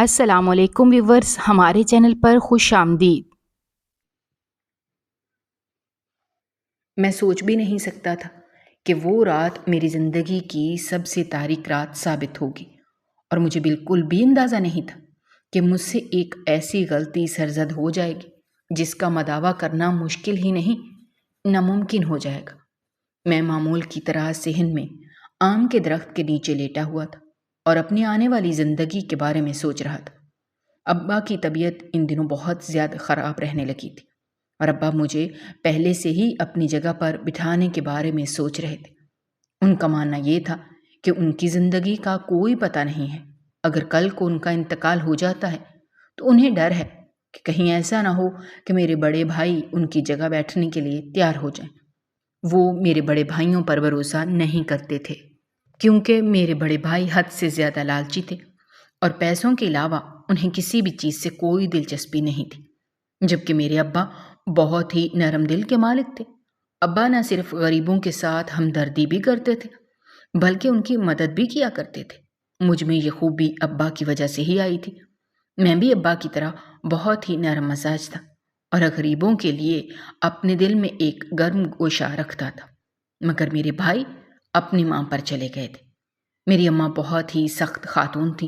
السلام علیکم ویورز، ہمارے چینل پر خوش آمدید۔ میں سوچ بھی نہیں سکتا تھا کہ وہ رات میری زندگی کی سب سے تاریک رات ثابت ہوگی، اور مجھے بالکل بھی اندازہ نہیں تھا کہ مجھ سے ایک ایسی غلطی سرزد ہو جائے گی جس کا مداوع کرنا مشکل ہی نہیں، ناممکن ہو جائے گا۔ میں معمول کی طرح صحن میں آم کے درخت کے نیچے لیٹا ہوا تھا اور اپنی آنے والی زندگی کے بارے میں سوچ رہا تھا۔ ابا کی طبیعت ان دنوں بہت زیادہ خراب رہنے لگی تھی، اور ابا مجھے پہلے سے ہی اپنی جگہ پر بٹھانے کے بارے میں سوچ رہے تھے۔ ان کا ماننا یہ تھا کہ ان کی زندگی کا کوئی پتہ نہیں ہے، اگر کل کو ان کا انتقال ہو جاتا ہے تو انہیں ڈر ہے کہ کہیں ایسا نہ ہو کہ میرے بڑے بھائی ان کی جگہ بیٹھنے کے لیے تیار ہو جائیں۔ وہ میرے بڑے بھائیوں پر بھروسہ نہیں کرتے تھے، کیونکہ میرے بڑے بھائی حد سے زیادہ لالچی تھے اور پیسوں کے علاوہ انہیں کسی بھی چیز سے کوئی دلچسپی نہیں تھی، جبکہ میرے ابا بہت ہی نرم دل کے مالک تھے۔ ابا نہ صرف غریبوں کے ساتھ ہمدردی بھی کرتے تھے بلکہ ان کی مدد بھی کیا کرتے تھے۔ مجھ میں یہ خوبی ابا کی وجہ سے ہی آئی تھی۔ میں بھی ابا کی طرح بہت ہی نرم مزاج تھا اور غریبوں کے لیے اپنے دل میں ایک گرم گوشہ رکھتا تھا، مگر میرے بھائی اپنی ماں پر چلے گئے تھے۔ میری اماں بہت ہی سخت خاتون تھی،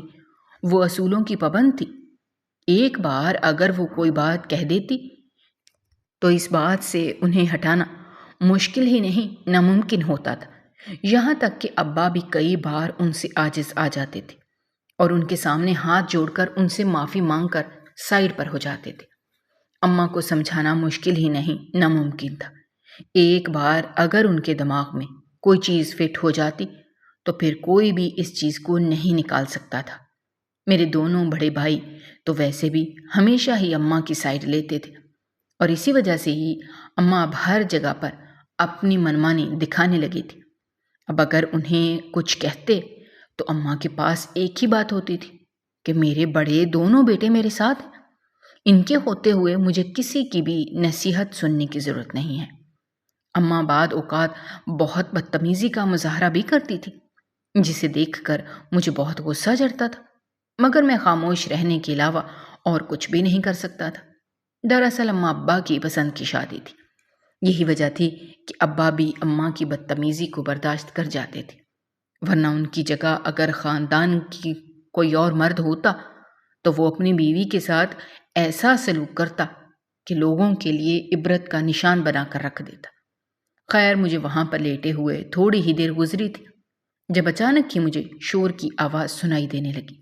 وہ اصولوں کی پابند تھی۔ ایک بار اگر وہ کوئی بات کہہ دیتی تو اس بات سے انہیں ہٹانا مشکل ہی نہیں، ناممکن ہوتا تھا۔ یہاں تک کہ ابا بھی کئی بار ان سے عاجز آ جاتے تھے اور ان کے سامنے ہاتھ جوڑ کر ان سے معافی مانگ کر سائڈ پر ہو جاتے تھے۔ اماں کو سمجھانا مشکل ہی نہیں، ناممکن تھا۔ ایک بار اگر ان کے دماغ میں کوئی چیز فٹ ہو جاتی تو پھر کوئی بھی اس چیز کو نہیں نکال سکتا تھا۔ میرے دونوں بڑے بھائی تو ویسے بھی ہمیشہ ہی اماں کی سائڈ لیتے تھے، اور اسی وجہ سے ہی اماں اب ہر جگہ پر اپنی منمانی دکھانے لگی تھی۔ اب اگر انہیں کچھ کہتے تو اماں کے پاس ایک ہی بات ہوتی تھی کہ میرے بڑے دونوں بیٹے میرے ساتھ ہیں، ان کے ہوتے ہوئے مجھے کسی کی بھی نصیحت سننے کی ضرورت نہیں ہے۔ اماں بعد اوقات بہت بدتمیزی کا مظاہرہ بھی کرتی تھی، جسے دیکھ کر مجھے بہت غصہ چڑھتا تھا، مگر میں خاموش رہنے کے علاوہ اور کچھ بھی نہیں کر سکتا تھا۔ دراصل اماں ابا کی پسند کی شادی تھی، یہی وجہ تھی کہ ابا بھی اماں کی بدتمیزی کو برداشت کر جاتے تھے، ورنہ ان کی جگہ اگر خاندان کی کوئی اور مرد ہوتا تو وہ اپنی بیوی کے ساتھ ایسا سلوک کرتا کہ لوگوں کے لیے عبرت کا نشان بنا کر رکھ دیتا۔ خیر، مجھے وہاں پر لیٹے ہوئے تھوڑی ہی دیر گزری تھی جب اچانک ہی مجھے شور کی آواز سنائی دینے لگی۔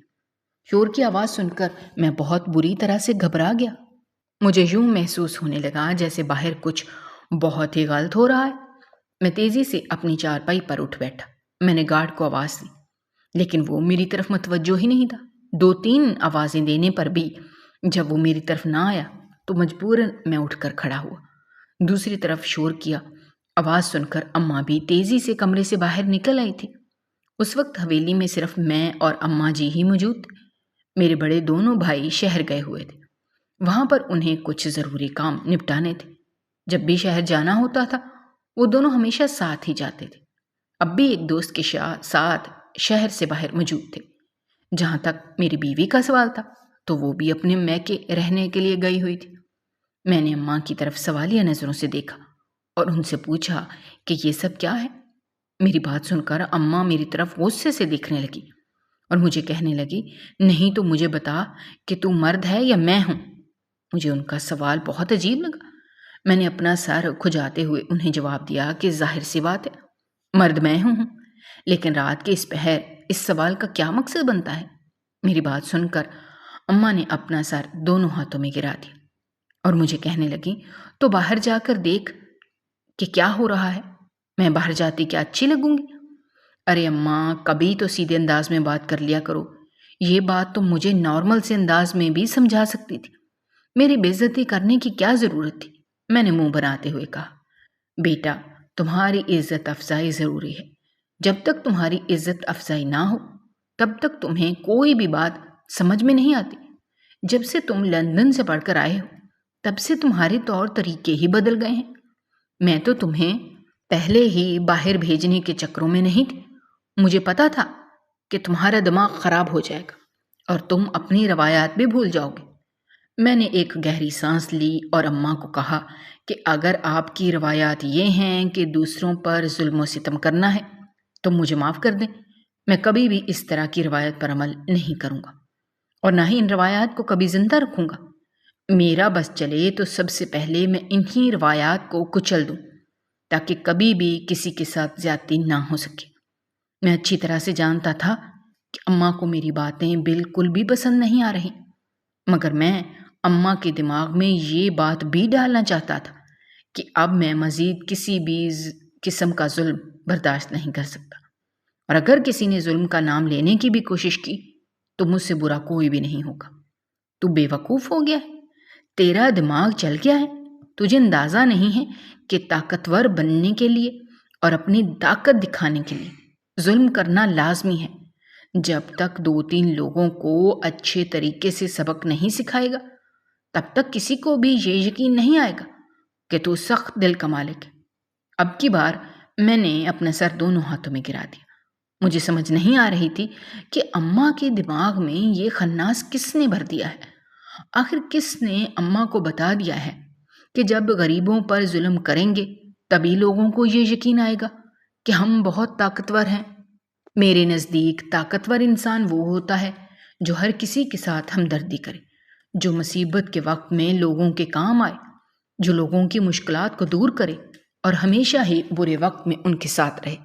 شور کی آواز سن کر میں بہت بری طرح سے گھبرا گیا۔ مجھے یوں محسوس ہونے لگا جیسے باہر کچھ بہت ہی غلط ہو رہا ہے۔ میں تیزی سے اپنی چارپائی پر اٹھ بیٹھا۔ میں نے گارڈ کو آواز دی، لیکن وہ میری طرف متوجہ ہی نہیں تھا۔ 2-3 آوازیں دینے پر بھی جب وہ میری طرف نہ آیا تو مجبوراً میں اٹھ کر کھڑا ہوا۔ دوسری طرف شور کیا آواز سن کر اماں بھی تیزی سے کمرے سے باہر نکل آئی تھی۔ اس وقت حویلی میں صرف میں اور اماں جی ہی موجود تھے۔ میرے بڑے دونوں بھائی شہر گئے ہوئے تھے، وہاں پر انہیں کچھ ضروری کام نپٹانے تھے۔ جب بھی شہر جانا ہوتا تھا وہ دونوں ہمیشہ ساتھ ہی جاتے تھے۔ اب بھی ایک دوست کے ساتھ شہر سے باہر موجود تھے۔ جہاں تک میری بیوی کا سوال تھا تو وہ بھی اپنے میکے رہنے کے لیے گئی ہوئی تھی۔ میں نے اماں کی طرف سوالیہ نظروں سے دیکھا اور ان سے پوچھا کہ یہ سب کیا ہے؟ میری بات سن کر اماں میری طرف غصے سے دیکھنے لگی اور مجھے کہنے لگی، نہیں تو مجھے بتا کہ تو مرد ہے یا میں ہوں؟ مجھے ان کا سوال بہت عجیب لگا۔ میں نے اپنا سر کھجاتے ہوئے انہیں جواب دیا کہ ظاہر سی بات ہے، مرد میں ہوں، لیکن رات کے اس پہر اس سوال کا کیا مقصد بنتا ہے؟ میری بات سن کر اماں نے اپنا سر دونوں ہاتھوں میں گرا دیا اور مجھے کہنے لگی، تو باہر جا کر دیکھ کہ کیا ہو رہا ہے۔ میں باہر جاتی کیا اچھی لگوں گی؟ ارے اماں، کبھی تو سیدھے انداز میں بات کر لیا کرو، یہ بات تو مجھے نارمل سے انداز میں بھی سمجھا سکتی تھی، میری بے عزتی کرنے کی کیا ضرورت تھی؟ میں نے منہ بناتے ہوئے کہا، بیٹا، تمہاری عزت افزائی ضروری ہے۔ جب تک تمہاری عزت افزائی نہ ہو تب تک تمہیں کوئی بھی بات سمجھ میں نہیں آتی۔ جب سے تم لندن سے پڑھ کر آئے ہو تب سے تمہارے طور طریقے ہی بدل گئے ہیں۔ میں تو تمہیں پہلے ہی باہر بھیجنے کے چکروں میں نہیں تھی، مجھے پتا تھا کہ تمہارا دماغ خراب ہو جائے گا اور تم اپنی روایات بھی بھول جاؤ گے۔ میں نے ایک گہری سانس لی اور اماں کو کہا کہ اگر آپ کی روایات یہ ہیں کہ دوسروں پر ظلم و ستم کرنا ہے تو مجھے معاف کر دیں، میں کبھی بھی اس طرح کی روایت پر عمل نہیں کروں گا اور نہ ہی ان روایات کو کبھی زندہ رکھوں گا۔ میرا بس چلے تو سب سے پہلے میں انہی روایات کو کچل دوں تاکہ کبھی بھی کسی کے ساتھ زیادتی نہ ہو سکے۔ میں اچھی طرح سے جانتا تھا کہ اماں کو میری باتیں بالکل بھی پسند نہیں آ رہی، مگر میں اماں کے دماغ میں یہ بات بھی ڈالنا چاہتا تھا کہ اب میں مزید کسی بھی قسم کا ظلم برداشت نہیں کر سکتا، اور اگر کسی نے ظلم کا نام لینے کی بھی کوشش کی تو مجھ سے برا کوئی بھی نہیں ہوگا۔ تو بے وقوف ہو گیا ہے، تیرا دماغ چل گیا ہے، تجھے اندازہ نہیں ہے کہ طاقتور بننے کے لیے اور اپنی طاقت دکھانے کے لیے ظلم کرنا لازمی ہے۔ جب تک 2-3 لوگوں کو اچھے طریقے سے سبق نہیں سکھائے گا تب تک کسی کو بھی یہ یقین نہیں آئے گا کہ تو سخت دل کا مالک ہے۔ اب کی بار میں نے اپنا سر دونوں ہاتھوں میں گرا دیا۔ مجھے سمجھ نہیں آ رہی تھی کہ اماں کے دماغ میں یہ خناس کس نے بھر دیا ہے۔ آخر کس نے اماں کو بتا دیا ہے کہ جب غریبوں پر ظلم کریں گے تبھی لوگوں کو یہ یقین آئے گا کہ ہم بہت طاقتور ہیں۔ میرے نزدیک طاقتور انسان وہ ہوتا ہے جو ہر کسی کے ساتھ ہمدردی کرے، جو مصیبت کے وقت میں لوگوں کے کام آئے، جو لوگوں کی مشکلات کو دور کرے اور ہمیشہ ہی برے وقت میں ان کے ساتھ رہے۔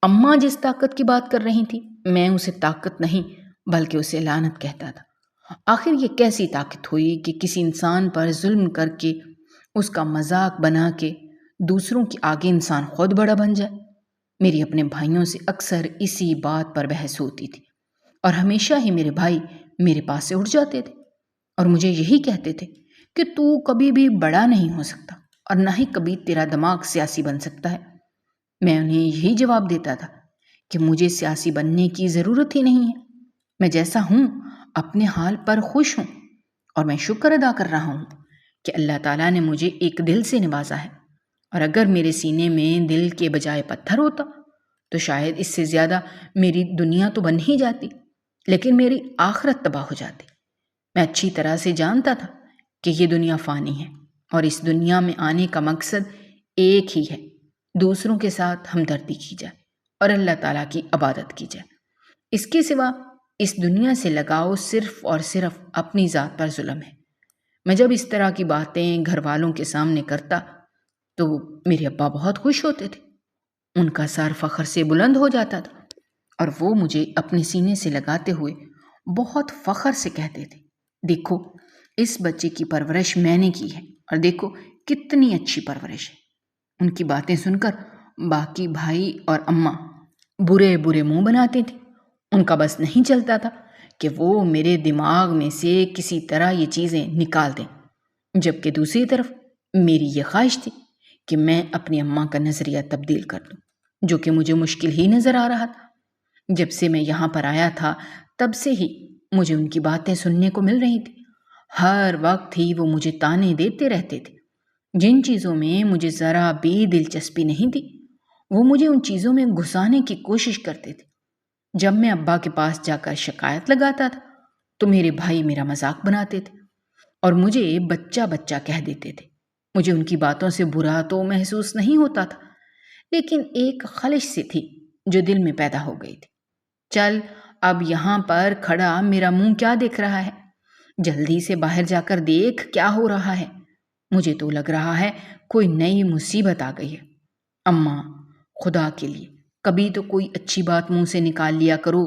اماں جس طاقت کی بات کر رہی تھی میں اسے طاقت نہیں بلکہ اسے لعنت کہتا تھا۔ آخر یہ کیسی طاقت ہوئی کہ کسی انسان پر ظلم کر کے اس کا مذاق بنا کے دوسروں کے آگے انسان خود بڑا بن جائے۔ میری اپنے بھائیوں سے اکثر اسی بات پر بحث ہوتی تھی اور ہمیشہ ہی میرے بھائی میرے پاس سے اٹھ جاتے تھے اور مجھے یہی کہتے تھے کہ تو کبھی بھی بڑا نہیں ہو سکتا اور نہ ہی کبھی تیرا دماغ سیاسی بن سکتا ہے۔ میں انہیں یہی جواب دیتا تھا کہ مجھے سیاسی بننے کی ضرورت ہی نہیں ہے، میں جیسا ہوں اپنے حال پر خوش ہوں اور میں شکر ادا کر رہا ہوں کہ اللہ تعالیٰ نے مجھے ایک دل سے نوازا ہے، اور اگر میرے سینے میں دل کے بجائے پتھر ہوتا تو شاید اس سے زیادہ میری دنیا تو بن ہی جاتی لیکن میری آخرت تباہ ہو جاتی۔ میں اچھی طرح سے جانتا تھا کہ یہ دنیا فانی ہے اور اس دنیا میں آنے کا مقصد ایک ہی ہے، دوسروں کے ساتھ ہمدردی کی جائے اور اللہ تعالیٰ کی عبادت کی جائے۔ اس کے سوا اس دنیا سے لگاؤ صرف اور صرف اپنی ذات پر ظلم ہے۔ میں جب اس طرح کی باتیں گھر والوں کے سامنے کرتا تو میرے ابا بہت خوش ہوتے تھے، ان کا سر فخر سے بلند ہو جاتا تھا اور وہ مجھے اپنے سینے سے لگاتے ہوئے بہت فخر سے کہتے تھے، دیکھو اس بچے کی پرورش میں نے کی ہے اور دیکھو کتنی اچھی پرورش ہے۔ ان کی باتیں سن کر باقی بھائی اور اماں برے برے منہ بناتے تھے، ان کا بس نہیں چلتا تھا کہ وہ میرے دماغ میں سے کسی طرح یہ چیزیں نکال دیں، جبکہ دوسری طرف میری یہ خواہش تھی کہ میں اپنی اماں کا نظریہ تبدیل کر دوں، جو کہ مجھے مشکل ہی نظر آ رہا تھا۔ جب سے میں یہاں پر آیا تھا تب سے ہی مجھے ان کی باتیں سننے کو مل رہی تھی، ہر وقت ہی وہ مجھے تانے دیتے رہتے تھے۔ جن چیزوں میں مجھے ذرا بھی دلچسپی نہیں تھی وہ مجھے ان چیزوں میں گھسانے کی کوشش کرتے تھے۔ جب میں ابا کے پاس جا کر شکایت لگاتا تھا تو میرے بھائی میرا مذاق بناتے تھے اور مجھے بچہ بچہ کہہ دیتے تھے۔ مجھے ان کی باتوں سے برا تو محسوس نہیں ہوتا تھا لیکن ایک خلش سی تھی جو دل میں پیدا ہو گئی تھی۔ چل اب یہاں پر کھڑا میرا منہ کیا دیکھ رہا ہے، جلدی سے باہر جا کر دیکھ کیا ہو رہا ہے، مجھے تو لگ رہا ہے کوئی نئی مصیبت آ گئی ہے۔ اماں خدا کے لیے کبھی تو کوئی اچھی بات منہ سے نکال لیا کرو،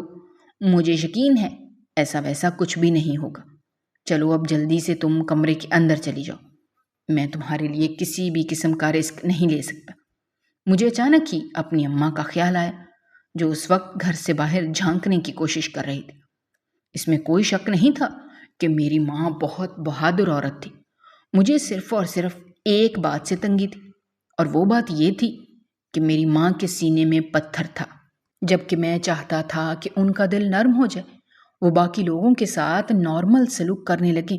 مجھے یقین ہے ایسا ویسا کچھ بھی نہیں ہوگا۔ چلو اب جلدی سے تم کمرے کے اندر چلی جاؤ، میں تمہارے لیے کسی بھی قسم کا رزق نہیں لے سکتا۔ مجھے اچانک ہی اپنی اماں کا خیال آیا جو اس وقت گھر سے باہر جھانکنے کی کوشش کر رہی تھی۔ اس میں کوئی شک نہیں تھا کہ میری ماں بہت بہادر عورت تھی۔ مجھے صرف اور صرف ایک بات سے تنگی تھی اور وہ بات یہ تھی کہ میری ماں کے سینے میں پتھر تھا، جبکہ میں چاہتا تھا کہ ان کا دل نرم ہو جائے، وہ باقی لوگوں کے ساتھ نارمل سلوک کرنے لگے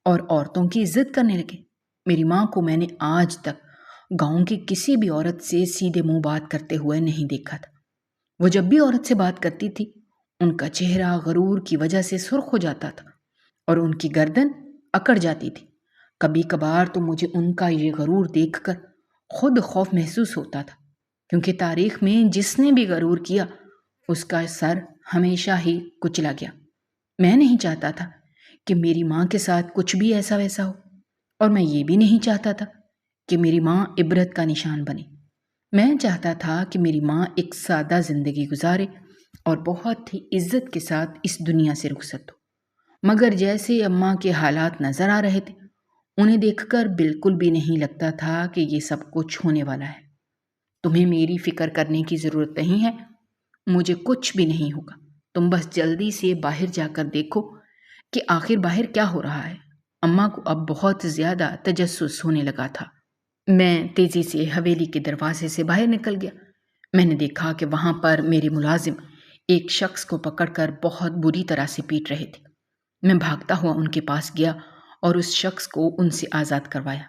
اور عورتوں کی عزت کرنے لگے۔ میری ماں کو میں نے آج تک گاؤں کی کسی بھی عورت سے سیدھے منہ بات کرتے ہوئے نہیں دیکھا تھا۔ وہ جب بھی عورت سے بات کرتی تھی ان کا چہرہ غرور کی وجہ سے سرخ ہو جاتا تھا اور ان کی گردن اکڑ جاتی تھی۔ کبھی کبھار تو مجھے ان کا یہ غرور دیکھ کر خود خوف محسوس ہوتا تھا، کیونکہ تاریخ میں جس نے بھی غرور کیا اس کا سر ہمیشہ ہی کچلا گیا۔ میں نہیں چاہتا تھا کہ میری ماں کے ساتھ کچھ بھی ایسا ویسا ہو، اور میں یہ بھی نہیں چاہتا تھا کہ میری ماں عبرت کا نشان بنے۔ میں چاہتا تھا کہ میری ماں ایک سادہ زندگی گزارے اور بہت ہی عزت کے ساتھ اس دنیا سے رخصت ہو، مگر جیسے اماں کے حالات نظر آ رہے تھے انہیں دیکھ کر بالکل بھی نہیں لگتا تھا کہ یہ سب کچھ ہونے والا ہے۔ تمہیں میری فکر کرنے کی ضرورت نہیں ہے، مجھے کچھ بھی نہیں ہوگا، تم بس جلدی سے باہر جا کر دیکھو کہ آخر باہر کیا ہو رہا ہے۔ اماں کو اب بہت زیادہ تجسس ہونے لگا تھا۔ میں تیزی سے حویلی کے دروازے سے باہر نکل گیا۔ میں نے دیکھا کہ وہاں پر میرے ملازم ایک شخص کو پکڑ کر بہت بری طرح سے پیٹ رہے تھے۔ میں بھاگتا ہوا ان کے پاس گیا اور اس شخص کو ان سے آزاد کروایا۔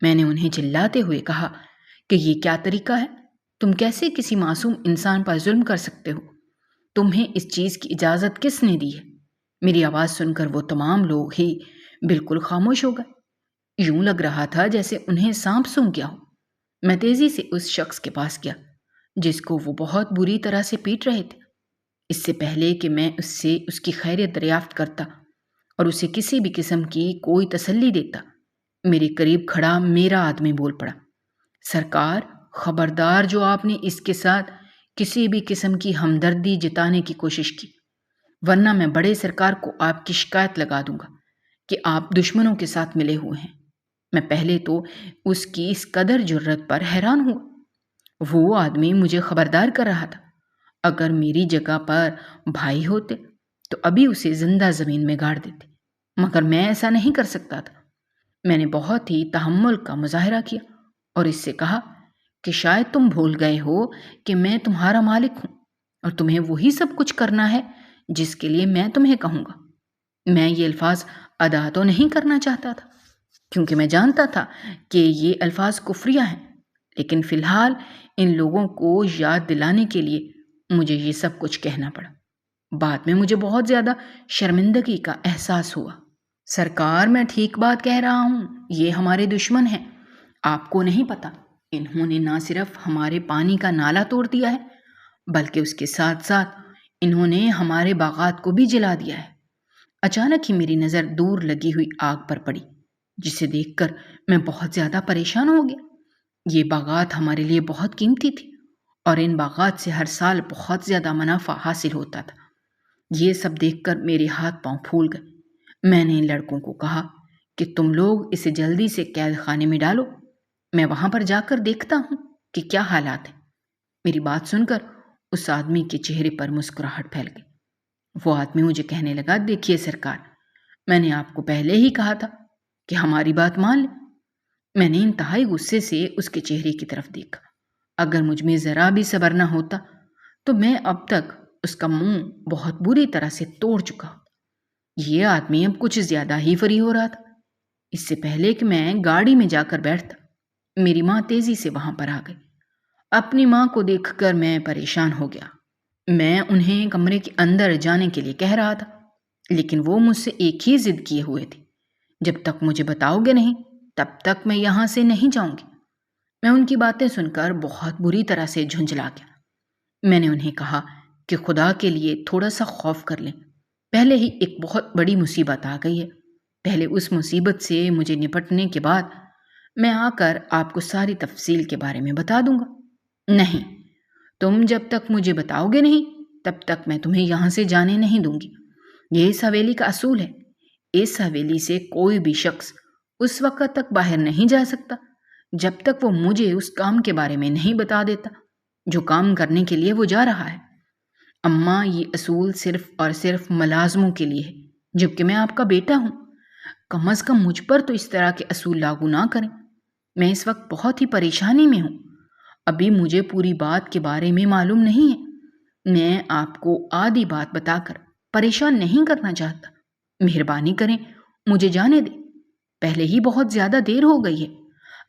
میں نے انہیں چلاتے ہوئے کہا کہ یہ کیا طریقہ ہے؟ تم کیسے کسی معصوم انسان پر ظلم کر سکتے ہو؟ تمہیں اس چیز کی اجازت کس نے دی ہے؟ میری آواز سن کر وہ تمام لوگ ہی بالکل خاموش ہو گئے۔ یوں لگ رہا تھا جیسے انہیں سانپ سونگھ گیا ہو۔ میں تیزی سے اس شخص کے پاس گیا جس کو وہ بہت بری طرح سے پیٹ رہے تھے۔ اس سے پہلے کہ میں اس سے اس کی خیریت دریافت کرتا اور اسے کسی بھی قسم کی کوئی تسلی دیتا، میرے قریب کھڑا میرا آدمی بول پڑا، سرکار خبردار جو آپ نے اس کے ساتھ کسی بھی قسم کی ہمدردی جتانے کی کوشش کی، ورنہ میں بڑے سرکار کو آپ کی شکایت لگا دوں گا کہ آپ دشمنوں کے ساتھ ملے ہوئے ہیں۔ میں پہلے تو اس کی اس قدر جرت پر حیران ہوا۔ وہ آدمی مجھے خبردار کر رہا تھا، اگر میری جگہ پر بھائی ہوتے تو ابھی اسے زندہ زمین میں گاڑ دیتے، مگر میں ایسا نہیں کر سکتا تھا۔ میں نے بہت ہی تحمل کا مظاہرہ کیا اور اس سے کہا کہ شاید تم بھول گئے ہو کہ میں تمہارا مالک ہوں اور تمہیں وہی سب کچھ کرنا ہے جس کے لیے میں تمہیں کہوں گا۔ میں یہ الفاظ ادا تو نہیں کرنا چاہتا تھا کیونکہ میں جانتا تھا کہ یہ الفاظ کفریہ ہیں، لیکن فی الحال ان لوگوں کو یاد دلانے کے لیے مجھے یہ سب کچھ کہنا پڑا۔ بعد میں مجھے بہت زیادہ شرمندگی کا احساس ہوا۔ سرکار میں ٹھیک بات کہہ رہا ہوں، یہ ہمارے دشمن ہیں۔ آپ کو نہیں پتا، انہوں نے نہ صرف ہمارے پانی کا نالہ توڑ دیا ہے بلکہ اس کے ساتھ ساتھ انہوں نے ہمارے باغات کو بھی جلا دیا ہے۔ اچانک ہی میری نظر دور لگی ہوئی آگ پر پڑی جسے دیکھ کر میں بہت زیادہ پریشان ہو گیا۔ یہ باغات ہمارے لیے بہت قیمتی تھی اور ان باغات سے ہر سال بہت زیادہ منافع حاصل ہوتا تھا۔ یہ سب دیکھ کر میرے ہاتھ پاؤں پھول گئے۔ میں نے ان لڑکوں کو کہا کہ تم لوگ اسے جلدی سے قید خانے میں ڈالو، میں وہاں پر جا کر دیکھتا ہوں کہ کیا حالات ہیں۔ میری بات سن کر اس آدمی کے چہرے پر مسکراہٹ پھیل گئی۔ وہ آدمی مجھے کہنے لگا، دیکھیے سرکار، میں نے آپ کو پہلے ہی کہا تھا کہ ہماری بات مان لیں۔ میں نے انتہائی غصے سے اس کے چہرے کی طرف دیکھا۔ اگر مجھ میں ذرا بھی صبر نہ ہوتا تو میں اب تک اس کا منہ بہت بری طرح سے توڑ چکا ہوں۔ یہ آدمی اب کچھ زیادہ ہی فری ہو رہا تھا۔ اس سے پہلے کہ میں گاڑی میں جا کر بیٹھتا، میری ماں تیزی سے وہاں پر آ گئی۔ اپنی ماں کو دیکھ کر میں پریشان ہو گیا۔ میں انہیں کمرے کے اندر جانے کے لیے کہہ رہا تھا، لیکن وہ مجھ سے ایک ہی ضد کیے ہوئے تھے، جب تک مجھے بتاؤ گے نہیں تب تک میں یہاں سے نہیں جاؤں گی۔ میں ان کی باتیں سن کر بہت بری طرح سے جھنجلا گیا۔ میں نے انہیں کہا کہ خدا کے لیے تھوڑا سا خوف کر لیں، پہلے ہی ایک بہت بڑی مصیبت آ گئی ہے۔ پہلے اس مصیبت سے مجھے نپٹنے کے بعد میں آ کر آپ کو ساری تفصیل کے بارے میں بتا دوں گا۔ نہیں، تم جب تک مجھے بتاؤ گے نہیں تب تک میں تمہیں یہاں سے جانے نہیں دوں گی۔ یہ اس حویلی کا اصول ہے۔ اس حویلی سے کوئی بھی شخص اس وقت تک باہر نہیں جا سکتا جب تک وہ مجھے اس کام کے بارے میں نہیں بتا دیتا جو کام کرنے کے لیے وہ جا رہا ہے۔ اماں، یہ اصول صرف اور صرف ملازموں کے لیے ہے، جبکہ میں آپ کا بیٹا ہوں۔ کم از کم مجھ پر تو اس طرح کے اصول لاگو نہ کریں۔ میں اس وقت بہت ہی پریشانی میں ہوں۔ ابھی مجھے پوری بات کے بارے میں معلوم نہیں ہے۔ میں آپ کو آدھی بات بتا کر پریشان نہیں کرنا چاہتا۔ مہربانی کریں، مجھے جانے دیں۔ پہلے ہی بہت زیادہ دیر ہو گئی ہے۔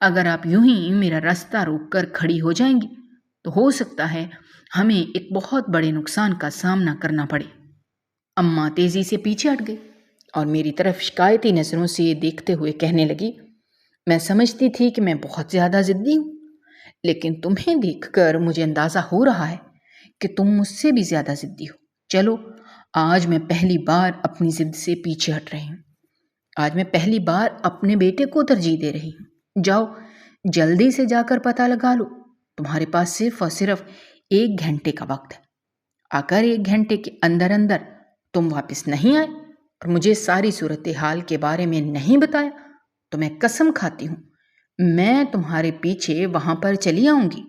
اگر آپ یوں ہی میرا راستہ روک کر کھڑی ہو جائیں گی تو ہو سکتا ہے ہمیں ایک بہت بڑے نقصان کا سامنا کرنا پڑے۔ اماں تیزی سے پیچھے ہٹ گئی اور میری طرف شکایتی نظروں سے دیکھتے ہوئے کہنے لگی، میں سمجھتی تھی کہ میں بہت زیادہ ضدی ہوں، لیکن تمہیں دیکھ کر مجھے اندازہ ہو رہا ہے کہ تم مجھ سے بھی زیادہ ضدی ہو۔ چلو، آج میں پہلی بار اپنی ضد سے پیچھے ہٹ رہی ہوں۔ آج میں پہلی بار اپنے بیٹے کو ترجیح دے رہی ہوں۔ جاؤ، جلدی سے جا کر پتہ لگا لو۔ تمہارے پاس صرف اور صرف 1 گھنٹے کا وقت ہے۔ اگر 1 گھنٹے کے اندر اندر تم واپس نہیں آئے اور مجھے ساری صورتحال کے بارے میں نہیں بتایا تو میں قسم کھاتی ہوں میں تمہارے پیچھے وہاں پر چلی آؤں گی۔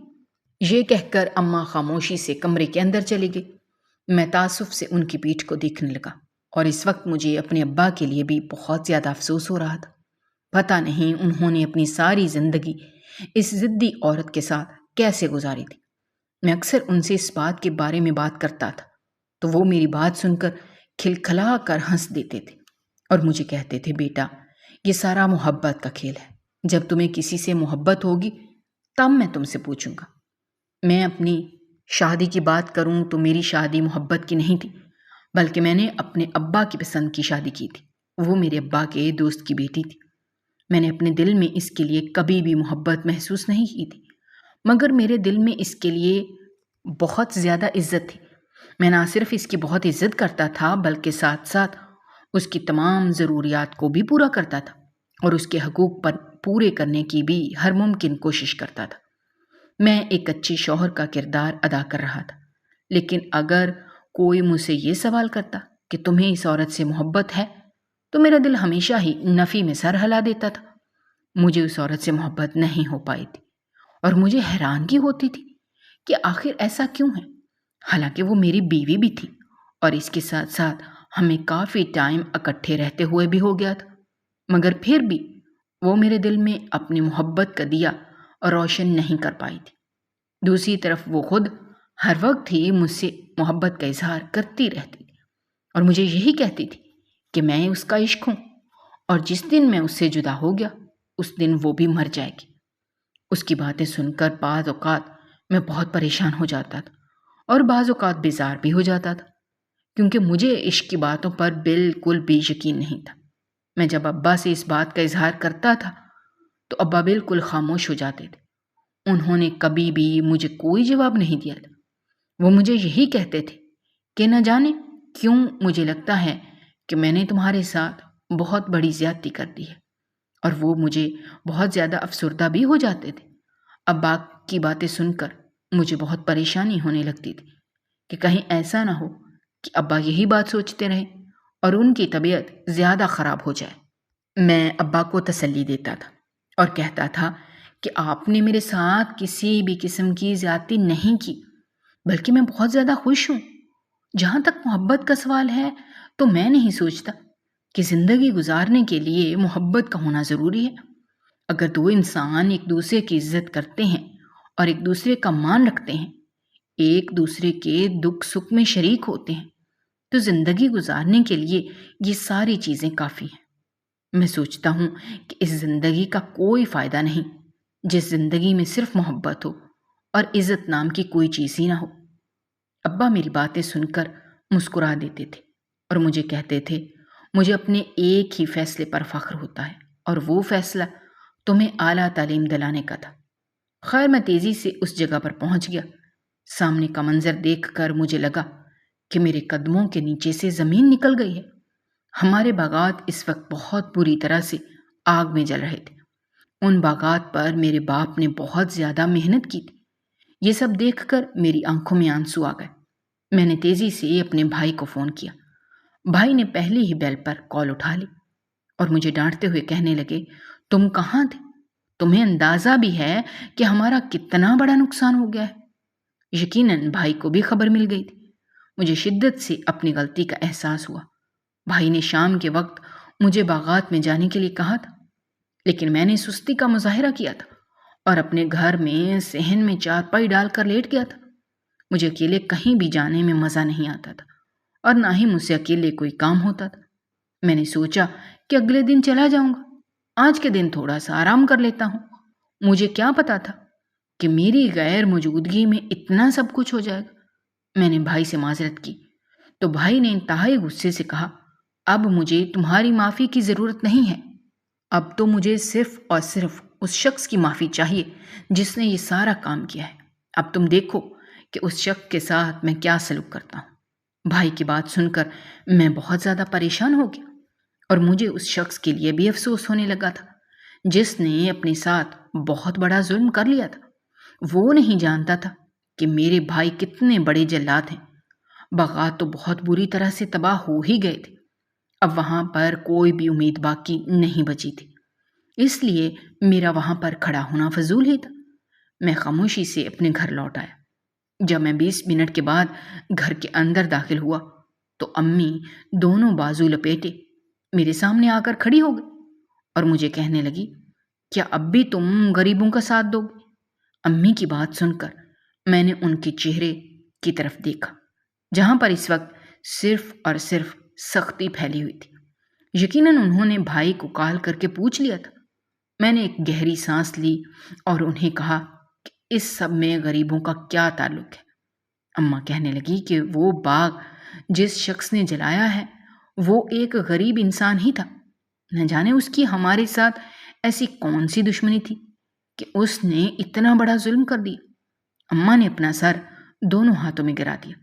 یہ کہہ کر اماں خاموشی سے کمرے کے اندر چلی گئی۔ میں تعصب سے ان کی پیٹھ کو دیکھنے لگا اور اس وقت مجھے اپنے ابا کے لیے بھی بہت زیادہ افسوس ہو رہا تھا۔ پتہ نہیں انہوں نے اپنی ساری زندگی اس ضدی عورت کے ساتھ کیسے گزاری تھی۔ میں اکثر ان سے اس بات کے بارے میں بات کرتا تھا تو وہ میری بات سن کر کھلکھلا کر ہنس دیتے تھے اور مجھے کہتے تھے، بیٹا، یہ سارا محبت کا کھیل ہے۔ جب تمہیں کسی سے محبت ہوگی تب میں تم سے پوچھوں گا۔ میں اپنی شادی کی بات کروں تو میری شادی محبت کی نہیں تھی، بلکہ میں نے اپنے ابا کی پسند کی شادی کی تھی۔ وہ میرے ابا کے دوست کی بیٹی تھی۔ میں نے اپنے دل میں اس کے لیے کبھی بھی محبت محسوس نہیں کی تھی، مگر میرے دل میں اس کے لیے بہت زیادہ عزت تھی۔ میں نہ صرف اس کی بہت عزت کرتا تھا بلکہ ساتھ ساتھ اس کی تمام ضروریات کو بھی پورا کرتا تھا اور اس کے حقوق پر پورے کرنے کی بھی ہر ممکن کوشش کرتا تھا۔ میں ایک اچھی شوہر کا کردار ادا کر رہا تھا، لیکن اگر کوئی مجھ سے یہ سوال کرتا کہ تمہیں اس عورت سے محبت ہے تو میرا دل ہمیشہ ہی نفی میں سر ہلا دیتا تھا۔ مجھے اس عورت سے محبت نہیں ہو پائی تھی اور مجھے حیرانگی ہوتی تھی کہ آخر ایسا کیوں ہے، حالانکہ وہ میری بیوی بھی تھی اور اس کے ساتھ ساتھ ہمیں کافی ٹائم اکٹھے رہتے ہوئے بھی ہو گیا تھا، مگر پھر بھی وہ میرے دل میں اپنی محبت کا دیا روشن نہیں کر پائی تھی۔ دوسری طرف وہ خود ہر وقت ہی مجھ سے محبت کا اظہار کرتی رہتی تھی اور مجھے یہی کہتی تھی کہ میں اس کا عشق ہوں اور جس دن میں اس سے جدا ہو گیا اس دن وہ بھی مر جائے گی۔ اس کی باتیں سن کر بعض اوقات میں بہت پریشان ہو جاتا تھا اور بعض اوقات بیزار بھی ہو جاتا تھا، کیونکہ مجھے عشق کی باتوں پر بالکل بھی یقین نہیں تھا۔ میں جب ابا سے اس بات کا اظہار کرتا تھا تو ابا بالکل خاموش ہو جاتے تھے۔ انہوں نے کبھی بھی مجھے کوئی جواب نہیں دیا تھا۔ وہ مجھے یہی کہتے تھے کہ نہ جانے کیوں مجھے لگتا ہے کہ میں نے تمہارے ساتھ بہت بڑی زیادتی کر دی ہے، اور وہ مجھے بہت زیادہ افسردہ بھی ہو جاتے تھے۔ ابا کی باتیں سن کر مجھے بہت پریشانی ہونے لگتی تھی کہ کہیں ایسا نہ ہو کہ ابا یہی بات سوچتے رہیں اور ان کی طبیعت زیادہ خراب ہو جائے۔ میں ابا کو تسلی دیتا تھا اور کہتا تھا کہ آپ نے میرے ساتھ کسی بھی قسم کی زیادتی نہیں کی، بلکہ میں بہت زیادہ خوش ہوں۔ جہاں تک محبت کا سوال ہے تو میں نہیں سوچتا کہ زندگی گزارنے کے لیے محبت کا ہونا ضروری ہے۔ اگر دو انسان ایک دوسرے کی عزت کرتے ہیں اور ایک دوسرے کا مان رکھتے ہیں، ایک دوسرے کے دکھ سکھ میں شریک ہوتے ہیں، تو زندگی گزارنے کے لیے یہ ساری چیزیں کافی ہیں۔ میں سوچتا ہوں کہ اس زندگی کا کوئی فائدہ نہیں جس زندگی میں صرف محبت ہو اور عزت نام کی کوئی چیز ہی نہ ہو۔ ابا میری باتیں سن کر مسکرا دیتے تھے اور مجھے کہتے تھے، مجھے اپنے ایک ہی فیصلے پر فخر ہوتا ہے اور وہ فیصلہ تمہیں اعلیٰ تعلیم دلانے کا تھا۔ خیر، میں تیزی سے اس جگہ پر پہنچ گیا۔ سامنے کا منظر دیکھ کر مجھے لگا کہ میرے قدموں کے نیچے سے زمین نکل گئی ہے۔ ہمارے باغات اس وقت بہت بری طرح سے آگ میں جل رہے تھے۔ ان باغات پر میرے باپ نے بہت زیادہ محنت کی تھی۔ یہ سب دیکھ کر میری آنکھوں میں آنسو آ گئے۔ میں نے تیزی سے اپنے بھائی کو فون کیا۔ بھائی نے پہلی ہی بیل پر کال اٹھا لی اور مجھے ڈانٹتے ہوئے کہنے لگے، تم کہاں تھے؟ تمہیں اندازہ بھی ہے کہ ہمارا کتنا بڑا نقصان ہو گیا ہے؟ یقیناً بھائی کو بھی خبر مل گئی تھی۔ مجھے شدت سے اپنی غلطی کا احساس ہوا۔ بھائی نے شام کے وقت مجھے باغات میں جانے کے لیے کہا تھا، لیکن میں نے سستی کا مظاہرہ کیا تھا اور اپنے گھر میں صحن میں چارپائی ڈال کر لیٹ گیا تھا۔ مجھے اکیلے کہیں بھی جانے میں مزہ نہیں آتا تھا اور نہ ہی مجھ سے اکیلے کوئی کام ہوتا تھا۔ میں نے سوچا کہ اگلے دن چلا جاؤں گا، آج کے دن تھوڑا سا آرام کر لیتا ہوں۔ مجھے کیا پتا تھا کہ میری غیر موجودگی میں اتنا سب کچھ ہو جائے گا۔ میں نے بھائی سے معذرت کی تو بھائی نے انتہائی غصے سے کہا، اب مجھے تمہاری معافی کی ضرورت نہیں ہے، اب تو مجھے صرف اور صرف اس شخص کی معافی چاہیے جس نے یہ سارا کام کیا ہے۔ اب تم دیکھو کہ اس شخص کے ساتھ میں کیا سلوک کرتا ہوں۔ بھائی کی بات سن کر میں بہت زیادہ پریشان ہو گیا اور مجھے اس شخص کے لیے بھی افسوس ہونے لگا تھا جس نے اپنے ساتھ بہت بڑا ظلم کر لیا تھا۔ وہ نہیں جانتا تھا کہ میرے بھائی کتنے بڑے جلاد ہیں۔ باغات تو بہت بری طرح سے تباہ ہو ہی گئے تھے، اب وہاں پر کوئی بھی امید باقی نہیں بچی تھی، اس لیے میرا وہاں پر کھڑا ہونا فضول ہی تھا۔ میں خاموشی سے اپنے گھر لوٹ آیا۔ جب میں 20 منٹ کے بعد گھر کے اندر داخل ہوا تو امی دونوں بازو لپیٹے میرے سامنے آ کر کھڑی ہو گئی اور مجھے کہنے لگی، کیا اب بھی تم غریبوں کا ساتھ دو گے؟ امی کی بات سن کر میں نے ان کے چہرے کی طرف دیکھا جہاں پر اس وقت صرف اور صرف سختی پھیلی ہوئی تھی۔ یقیناً انہوں نے بھائی کو کال کر کے پوچھ لیا تھا۔ میں نے ایک گہری سانس لی اور انہیں کہا کہ اس سب میں غریبوں کا کیا تعلق ہے؟ اماں کہنے لگی کہ وہ باغ جس شخص نے جلایا ہے وہ ایک غریب انسان ہی تھا، نہ جانے اس کی ہمارے ساتھ ایسی کون سی دشمنی تھی کہ اس نے اتنا بڑا ظلم کر دیا۔ اماں نے اپنا سر دونوں ہاتھوں میں گرا دیا۔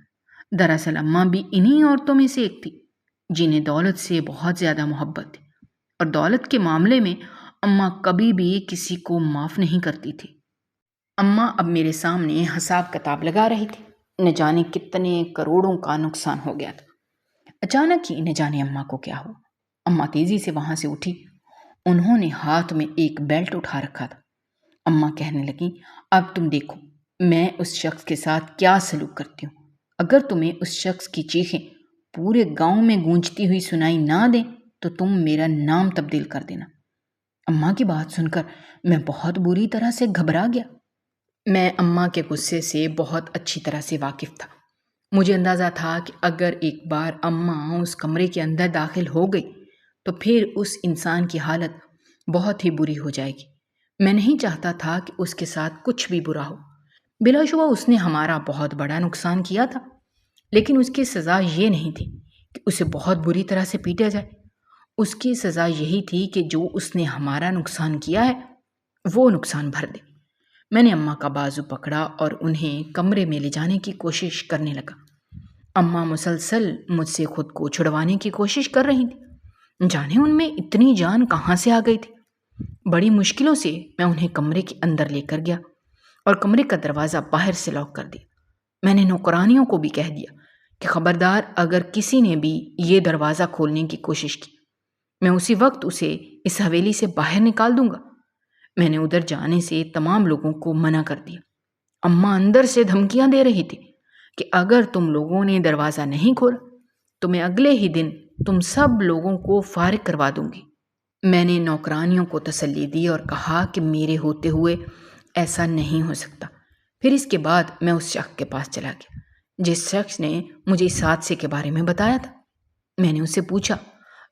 دراصل اماں بھی انہی عورتوں میں سے ایک تھی جنہیں دولت سے بہت زیادہ محبت تھی اور دولت کے معاملے میں اماں کبھی بھی کسی کو معاف نہیں کرتی تھی۔ اماں اب میرے سامنے حساب کتاب لگا رہی تھی۔ نہ جانے کتنے کروڑوں کا نقصان ہو گیا تھا۔ اچانک ہی نہ جانے اماں کو کیا ہوا، اماں تیزی سے وہاں سے اٹھی۔ انہوں نے ہاتھ میں ایک بیلٹ اٹھا رکھا تھا۔ اماں کہنے لگیں، اب تم دیکھو میں اس شخص کے ساتھ کیا سلوک کرتی ہوں۔ اگر تمہیں اس شخص کی چیخیں پورے گاؤں میں گونجتی ہوئی سنائی نہ دیں تو تم میرا نام تبدیل کر دینا۔ اماں کی بات سن کر میں بہت بری طرح سے گھبرا گیا۔ میں اماں کے غصے سے بہت اچھی طرح سے واقف تھا۔ مجھے اندازہ تھا کہ اگر ایک بار اماں اس کمرے کے اندر داخل ہو گئی تو پھر اس انسان کی حالت بہت ہی بری ہو جائے گی۔ میں نہیں چاہتا تھا کہ اس کے ساتھ کچھ بھی برا ہو۔ بلا شبہ اس نے ہمارا بہت بڑا نقصان کیا تھا، لیکن اس کی سزا یہ نہیں تھی کہ اسے بہت بری طرح سے پیٹا جائے۔ اس کی سزا یہی تھی کہ جو اس نے ہمارا نقصان کیا ہے وہ نقصان بھر دے۔ میں نے اماں کا بازو پکڑا اور انہیں کمرے میں لے جانے کی کوشش کرنے لگا۔ اماں مسلسل مجھ سے خود کو چھڑوانے کی کوشش کر رہی تھی، جانے ان میں اتنی جان کہاں سے آ گئی تھی۔ بڑی مشکلوں سے میں انہیں کمرے کے اندر لے کر گیا اور کمرے کا دروازہ باہر سے لاک کر دیا۔ میں نے نوکرانیوں کو بھی کہہ دیا کہ خبردار اگر کسی نے بھی یہ دروازہ کھولنے کی کوشش کی میں اسی وقت اسے اس حویلی سے باہر نکال دوں گا۔ میں نے ادھر جانے سے تمام لوگوں کو منع کر دیا۔ اماں اندر سے دھمکیاں دے رہی تھی کہ اگر تم لوگوں نے دروازہ نہیں کھولا تو میں اگلے ہی دن تم سب لوگوں کو فارغ کروا دوں گی۔ میں نے نوکرانیوں کو تسلی دی اور کہا کہ میرے ہوتے ہوئے ایسا نہیں ہو سکتا۔ پھر اس کے بعد میں اس شخص کے پاس چلا گیا جس شخص نے مجھے اس حادثے کے بارے میں بتایا تھا۔ میں نے اس سے پوچھا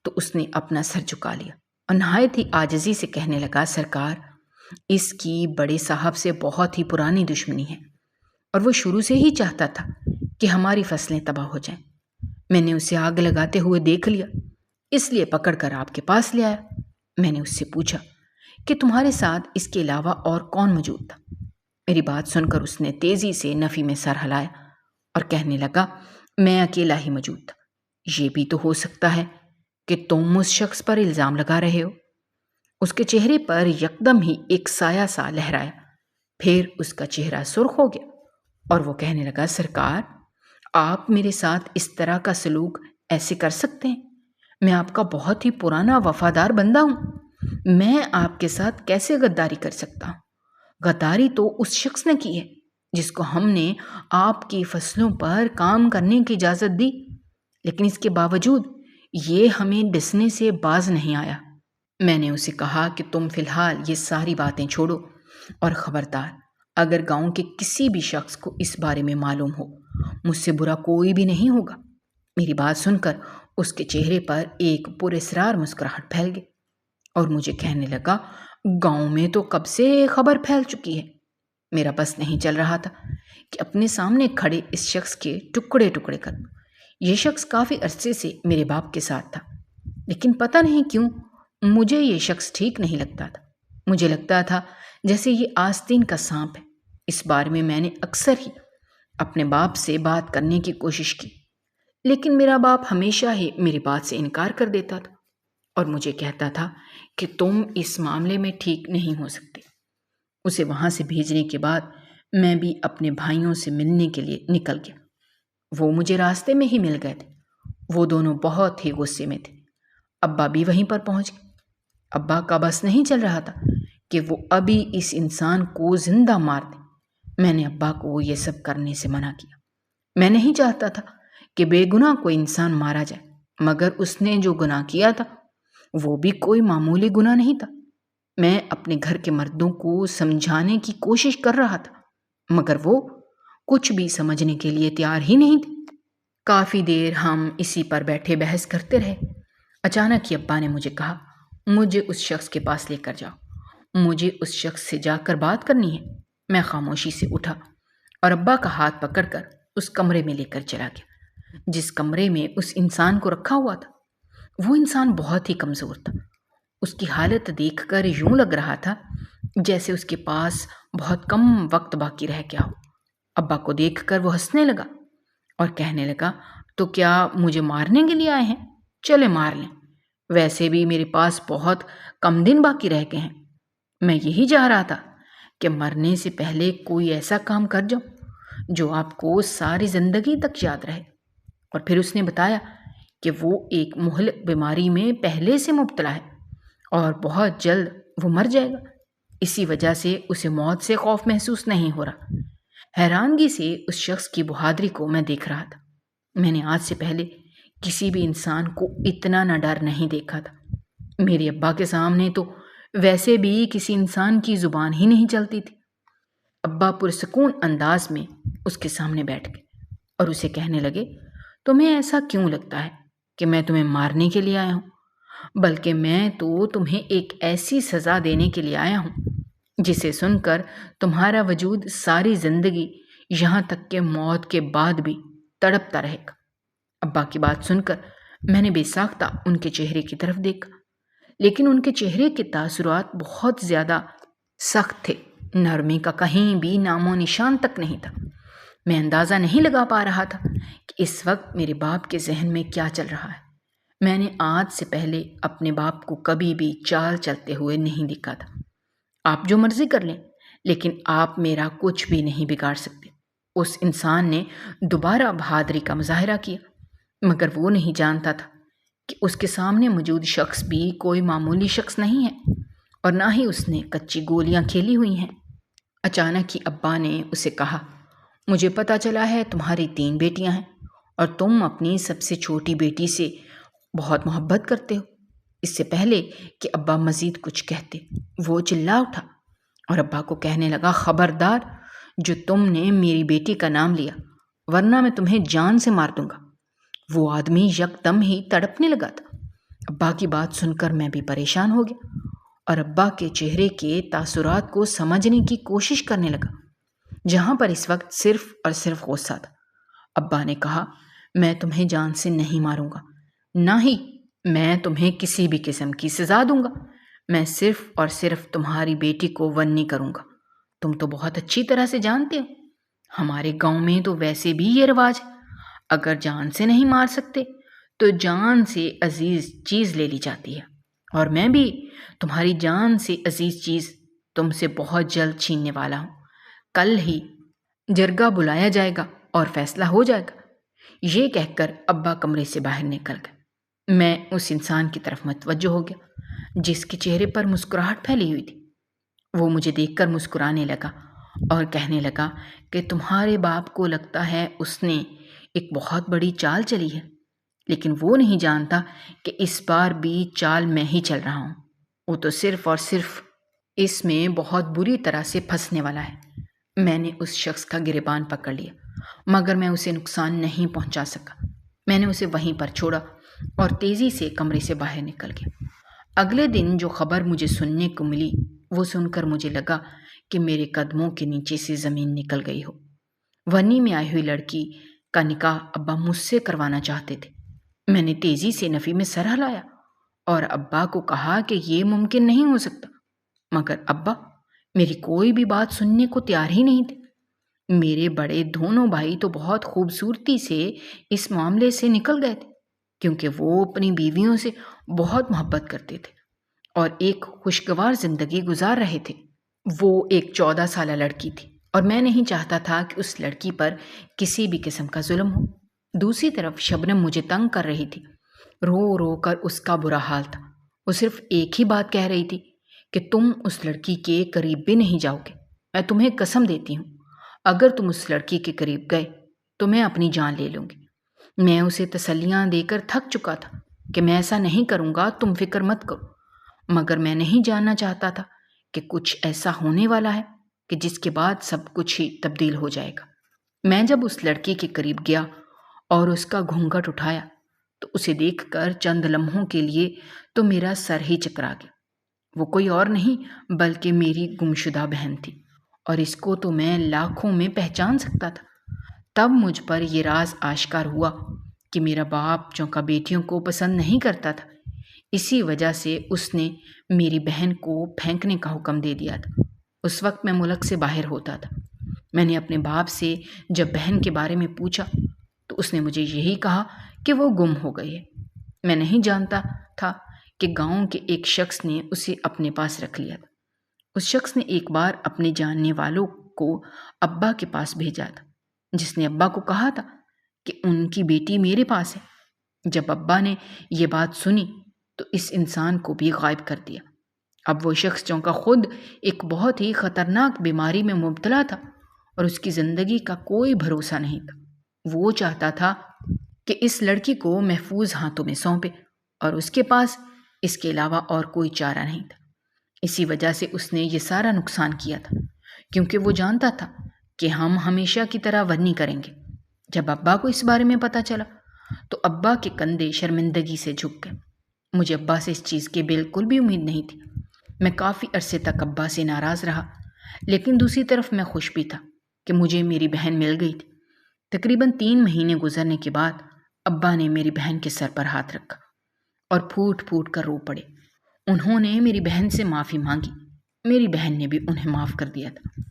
تو اس نے اپنا سر جھکا لیا اور نہایت ہی عاجزی سے کہنے لگا، سرکار اس کی بڑے صاحب سے بہت ہی پرانی دشمنی ہے اور وہ شروع سے ہی چاہتا تھا کہ ہماری فصلیں تباہ ہو جائیں۔ میں نے اسے آگ لگاتے ہوئے دیکھ لیا، اس لیے پکڑ کر آپ کے پاس لے آیا۔ میں نے اس سے پوچھا کہ تمہارے ساتھ اس کے علاوہ اور کون موجود تھا؟ میری بات سن کر اس نے تیزی سے نفی میں سر ہلایا اور کہنے لگا، میں اکیلا ہی موجود تھا۔ یہ بھی تو ہو سکتا ہے کہ تم اس شخص پر الزام لگا رہے ہو۔ اس کے چہرے پر یکدم ہی ایک سایہ سا لہرایا، پھر اس کا چہرہ سرخ ہو گیا اور وہ کہنے لگا، سرکار آپ میرے ساتھ اس طرح کا سلوک ایسے کر سکتے ہیں؟ میں آپ کا بہت ہی پرانا وفادار بندہ ہوں، میں آپ کے ساتھ کیسے غداری کر سکتا ہوں؟ غداری تو اس شخص نے کی ہے جس کو ہم نے آپ کی فصلوں پر کام کرنے کی اجازت دی، لیکن اس کے باوجود یہ ہمیں ڈسنے سے باز نہیں آیا۔ میں نے اسے کہا کہ تم فی الحال یہ ساری باتیں چھوڑو اور خبردار اگر گاؤں کے کسی بھی شخص کو اس بارے میں معلوم ہو مجھ سے برا کوئی بھی نہیں ہوگا۔ میری بات سن کر اس کے چہرے پر ایک پراسرار مسکراہٹ پھیل گئی اور مجھے کہنے لگا، گاؤں میں تو کب سے خبر پھیل چکی ہے۔ میرا بس نہیں چل رہا تھا کہ اپنے سامنے کھڑے اس شخص کے ٹکڑے ٹکڑے کر دوں۔ یہ شخص کافی عرصے سے میرے باپ کے ساتھ تھا، لیکن پتہ نہیں کیوں مجھے یہ شخص ٹھیک نہیں لگتا تھا۔ مجھے لگتا تھا جیسے یہ آستین کا سانپ ہے۔ اس بارے میں میں نے اکثر ہی اپنے باپ سے بات کرنے کی کوشش کی، لیکن میرا باپ ہمیشہ ہی میری بات سے انکار کر دیتا تھا اور مجھے کہتا تھا کہ تم اس معاملے میں ٹھیک نہیں ہو سکتے۔ اسے وہاں سے بھیجنے کے بعد میں بھی اپنے بھائیوں سے ملنے کے لیے نکل گیا۔ وہ مجھے راستے میں ہی مل گئے تھے۔ وہ دونوں بہت ہی غصے میں تھے۔ ابا بھی وہیں پر پہنچ گئے۔ ابا کا بس نہیں چل رہا تھا کہ وہ ابھی اس انسان کو زندہ مار دیں۔ میں نے ابا کو یہ سب کرنے سے منع کیا۔ میں نہیں چاہتا تھا کہ بے گناہ کوئی انسان مارا جائے، مگر اس نے جو گناہ کیا تھا وہ بھی کوئی معمولی گناہ نہیں تھا۔ میں اپنے گھر کے مردوں کو سمجھانے کی کوشش کر رہا تھا، مگر وہ کچھ بھی سمجھنے کے لیے تیار ہی نہیں تھے۔ کافی دیر ہم اسی پر بیٹھے بحث کرتے رہے۔ اچانک ہی ابا نے مجھے کہا، مجھے اس شخص کے پاس لے کر جاؤ، مجھے اس شخص سے جا کر بات کرنی ہے۔ میں خاموشی سے اٹھا اور ابا کا ہاتھ پکڑ کر اس کمرے میں لے کر چلا گیا جس کمرے میں اس انسان کو رکھا ہوا تھا۔ وہ انسان بہت ہی کمزور تھا۔ اس کی حالت دیکھ کر یوں لگ رہا تھا جیسے اس کے پاس بہت کم وقت باقی رہ گیا ہو۔ ابا کو دیکھ کر وہ ہنسنے لگا اور کہنے لگا، تو کیا مجھے مارنے کے لیے آئے ہیں؟ چلے مار لیں، ویسے بھی میرے پاس بہت کم دن باقی رہ گئے ہیں۔ میں یہی چاہ رہا تھا کہ مرنے سے پہلے کوئی ایسا کام کر جاؤں جو آپ کو ساری زندگی تک یاد رہے۔ اور پھر اس نے بتایا کہ وہ ایک مہلک بیماری میں پہلے سے مبتلا ہے اور بہت جلد وہ مر جائے گا۔ اسی وجہ سے اسے موت سے خوف محسوس نہیں ہو رہا۔ حیرانگی سے اس شخص کی بہادری کو میں دیکھ رہا تھا۔ میں نے آج سے پہلے کسی بھی انسان کو اتنا نہ ڈر نہیں دیکھا تھا۔ میرے ابا کے سامنے تو ویسے بھی کسی انسان کی زبان ہی نہیں چلتی تھی۔ ابا پرسکون انداز میں اس کے سامنے بیٹھ گئے اور اسے کہنے لگے، تمہیں ایسا کیوں لگتا ہے کہ میں تمہیں مارنے کے لیے آیا ہوں؟ بلکہ میں تو تمہیں ایک ایسی سزا دینے کے لیے آیا ہوں جسے سن کر تمہارا وجود ساری زندگی یہاں تک کہ موت کے بعد بھی تڑپتا رہے گا۔ ابا کی بات سن کر میں نے بے ساختہ ان کے چہرے کی طرف دیکھا، لیکن ان کے چہرے کے تاثرات بہت زیادہ سخت تھے۔ نرمی کا کہیں بھی نام و نشان تک نہیں تھا۔ میں اندازہ نہیں لگا پا رہا تھا کہ اس وقت میرے باپ کے ذہن میں کیا چل رہا ہے۔ میں نے آج سے پہلے اپنے باپ کو کبھی بھی چال چلتے ہوئے نہیں دیکھا تھا۔ آپ جو مرضی کر لیں، لیکن آپ میرا کچھ بھی نہیں بگاڑ سکتے۔ اس انسان نے دوبارہ بہادری کا مظاہرہ کیا، مگر وہ نہیں جانتا تھا کہ اس کے سامنے موجود شخص بھی کوئی معمولی شخص نہیں ہے اور نہ ہی اس نے کچی گولیاں کھیلی ہوئی ہیں۔ اچانک ہی ابا نے اسے کہا، مجھے پتہ چلا ہے تمہاری 3 بیٹیاں ہیں اور تم اپنی سب سے چھوٹی بیٹی سے بہت محبت کرتے ہو۔ اس سے پہلے کہ ابا مزید کچھ کہتے وہ چلا اٹھا اور ابا کو کہنے لگا، خبردار جو تم نے میری بیٹی کا نام لیا، ورنہ میں تمہیں جان سے مار دوں گا۔ وہ آدمی یکدم ہی تڑپنے لگا تھا۔ ابا کی بات سن کر میں بھی پریشان ہو گیا اور ابا کے چہرے کے تاثرات کو سمجھنے کی کوشش کرنے لگا، جہاں پر اس وقت صرف اور صرف غصہ تھا۔ ابا نے کہا، میں تمہیں جان سے نہیں ماروں گا، نہ ہی میں تمہیں کسی بھی قسم کی سزا دوں گا۔ میں صرف اور صرف تمہاری بیٹی کو ونی کروں گا۔ تم تو بہت اچھی طرح سے جانتے ہو، ہمارے گاؤں میں تو ویسے بھی یہ رواج ہے، اگر جان سے نہیں مار سکتے تو جان سے عزیز چیز لے لی جاتی ہے، اور میں بھی تمہاری جان سے عزیز چیز تم سے بہت جلد چھیننے والا ہوں۔ کل ہی جرگہ بلایا جائے گا اور فیصلہ ہو جائے گا۔ یہ کہہ کر ابا کمرے سے باہر نکل گئے۔ میں اس انسان کی طرف متوجہ ہو گیا جس کے چہرے پر مسکراہٹ پھیلی ہوئی تھی۔ وہ مجھے دیکھ کر مسکرانے لگا اور کہنے لگا کہ تمہارے باپ کو لگتا ہے اس نے ایک بہت بڑی چال چلی ہے، لیکن وہ نہیں جانتا کہ اس بار بھی چال میں ہی چل رہا ہوں۔ وہ تو صرف اور صرف اس میں بہت بری طرح سے پھنسنے والا ہے۔ میں نے اس شخص کا گریبان پکڑ لیا، مگر میں اسے نقصان نہیں پہنچا سکا۔ میں نے اسے وہیں پر چھوڑا اور تیزی سے کمرے سے باہر نکل گیا۔ اگلے دن جو خبر مجھے سننے کو ملی وہ سن کر مجھے لگا کہ میرے قدموں کے نیچے سے زمین نکل گئی ہو۔ ونی میں آئی ہوئی لڑکی کا نکاح ابا مجھ سے کروانا چاہتے تھے۔ میں نے تیزی سے نفی میں سر ہلایا اور ابا کو کہا کہ یہ ممکن نہیں ہو سکتا، مگر ابا میری کوئی بھی بات سننے کو تیار ہی نہیں تھے۔ میرے بڑے دونوں بھائی تو بہت خوبصورتی سے اس معاملے سے نکل گئے تھے، کیونکہ وہ اپنی بیویوں سے بہت محبت کرتے تھے اور ایک خوشگوار زندگی گزار رہے تھے۔ وہ ایک 14 سالہ لڑکی تھی اور میں نہیں چاہتا تھا کہ اس لڑکی پر کسی بھی قسم کا ظلم ہو۔ دوسری طرف شبنم مجھے تنگ کر رہی تھی۔ رو رو کر اس کا برا حال تھا۔ وہ صرف ایک ہی بات کہہ رہی تھی کہ تم اس لڑکی کے قریب بھی نہیں جاؤ گے۔ میں تمہیں قسم دیتی ہوں، اگر تم اس لڑکی کے قریب گئے تو میں اپنی جان لے لوں گی۔ میں اسے تسلیاں دے کر تھک چکا تھا کہ میں ایسا نہیں کروں گا، تم فکر مت کرو، مگر میں نہیں جاننا چاہتا تھا کہ کچھ ایسا ہونے والا ہے کہ جس کے بعد سب کچھ ہی تبدیل ہو جائے گا۔ میں جب اس لڑکی کے قریب گیا اور اس کا گھونگھٹ اٹھایا تو اسے دیکھ کر چند لمحوں کے لیے تو میرا سر ہی چکرا گیا۔ وہ کوئی اور نہیں بلکہ میری گمشدہ بہن تھی، اور اس کو تو میں لاکھوں میں پہچان سکتا تھا۔ تب مجھ پر یہ راز آشکار ہوا کہ میرا باپ چونکہ بیٹیوں کو پسند نہیں کرتا تھا، اسی وجہ سے اس نے میری بہن کو پھینکنے کا حکم دے دیا تھا۔ اس وقت میں ملک سے باہر ہوتا تھا۔ میں نے اپنے باپ سے جب بہن کے بارے میں پوچھا تو اس نے مجھے یہی کہا کہ وہ گم ہو گئی ہے۔ میں نہیں جانتا تھا کہ گاؤں کے ایک شخص نے اسے اپنے پاس رکھ لیا تھا۔ اس شخص نے ایک بار اپنے جاننے والوں کو ابا کے پاس بھیجا تھا، جس نے ابا کو کہا تھا کہ ان کی بیٹی میرے پاس ہے۔ جب ابا نے یہ بات سنی تو اس انسان کو بھی غائب کر دیا۔ اب وہ شخص چونکہ خود ایک بہت ہی خطرناک بیماری میں مبتلا تھا اور اس کی زندگی کا کوئی بھروسہ نہیں تھا، وہ چاہتا تھا کہ اس لڑکی کو محفوظ ہاتھوں میں سونپے اور اس کے پاس اس کے علاوہ اور کوئی چارہ نہیں تھا۔ اسی وجہ سے اس نے یہ سارا نقصان کیا تھا، کیونکہ وہ جانتا تھا کہ ہم ہمیشہ کی طرح ورنی کریں گے۔ جب ابا کو اس بارے میں پتہ چلا تو ابا کے کندھے شرمندگی سے جھک گئے۔ مجھے ابا سے اس چیز کی بالکل بھی امید نہیں تھی۔ میں کافی عرصے تک ابا سے ناراض رہا، لیکن دوسری طرف میں خوش بھی تھا کہ مجھے میری بہن مل گئی تھی۔ تقریباً 3 مہینے گزرنے کے بعد ابا نے میری بہن کے سر پر ہاتھ رکھا اور پھوٹ پھوٹ کر رو پڑے۔ انہوں نے میری بہن سے معافی مانگی۔ میری بہن نے بھی انہیں معاف کر دیا تھا۔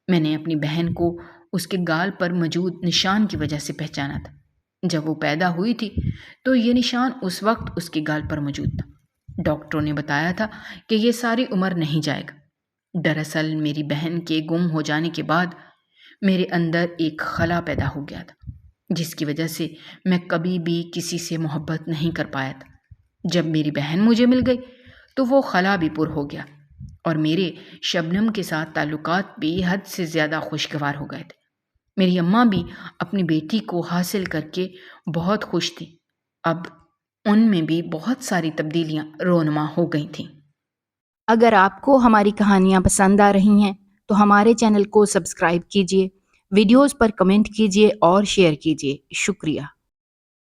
میں نے اپنی بہن کو اس کے گال پر موجود نشان کی وجہ سے پہچانا تھا۔ جب وہ پیدا ہوئی تھی تو یہ نشان اس وقت اس کے گال پر موجود تھا۔ ڈاکٹروں نے بتایا تھا کہ یہ ساری عمر نہیں جائے گا۔ دراصل میری بہن کے گم ہو جانے کے بعد میرے اندر ایک خلا پیدا ہو گیا تھا، جس کی وجہ سے میں کبھی بھی کسی سے محبت نہیں کر پایا تھا۔ جب میری بہن مجھے مل گئی تو وہ خلا بھی پر ہو گیا اور میرے شبنم کے ساتھ تعلقات بھی حد سے زیادہ خوشگوار ہو گئے تھے۔ میری اماں بھی اپنی بیٹی کو حاصل کر کے بہت خوش تھی۔ اب ان میں بھی بہت ساری تبدیلیاں رونما ہو گئی تھیں۔ اگر آپ کو ہماری کہانیاں پسند آ رہی ہیں تو ہمارے چینل کو سبسکرائب کیجیے، ویڈیوز پر کمنٹ کیجیے اور شیئر کیجیے۔ شکریہ۔